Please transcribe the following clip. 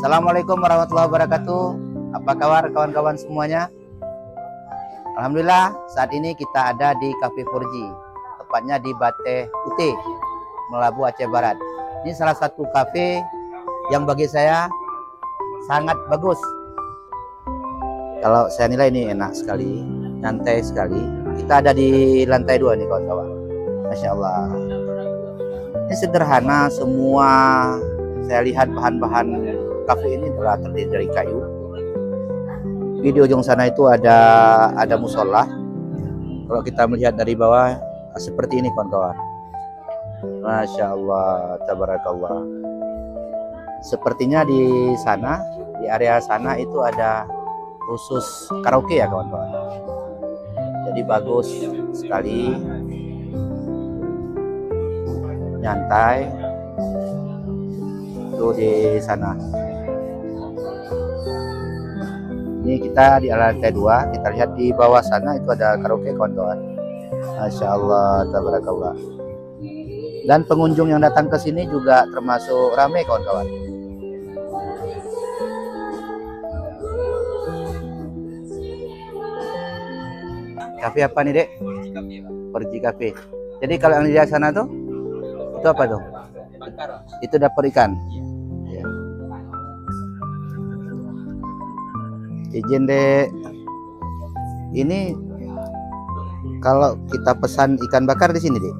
Assalamualaikum warahmatullahi wabarakatuh. Apa kabar kawan-kawan semuanya? Alhamdulillah, saat ini kita ada di Cafe 4G, tepatnya di Bate Putih, Melabu, Aceh Barat. Ini salah satu kafe yang bagi saya sangat bagus. Kalau saya nilai ini enak sekali, nyantai sekali. Kita ada di lantai 2 nih kawan-kawan. Masya Allah. Ini sederhana, semua saya lihat bahan-bahan kafe ini adalah terdiri dari kayu. Di ujung sana itu ada musola. Kalau kita melihat dari bawah seperti ini kawan-kawan. Masya Allah, tabarakallah. Sepertinya di sana, di area sana itu ada khusus karaoke ya kawan-kawan. Jadi bagus sekali, nyantai itu di sana. Ini kita di lantai 2, kita lihat di bawah sana itu ada karaoke kawan-kawan. Masya Allah, tabarakallah. Dan pengunjung yang datang ke sini juga termasuk ramai kawan-kawan. Kafe apa nih, Dek? 4G Cafe. Jadi kalau yang di sana tuh itu apa tuh? Itu dapur ikan. Ya. Izin, Dek. Ini kalau kita pesan ikan bakar di sini, Dek.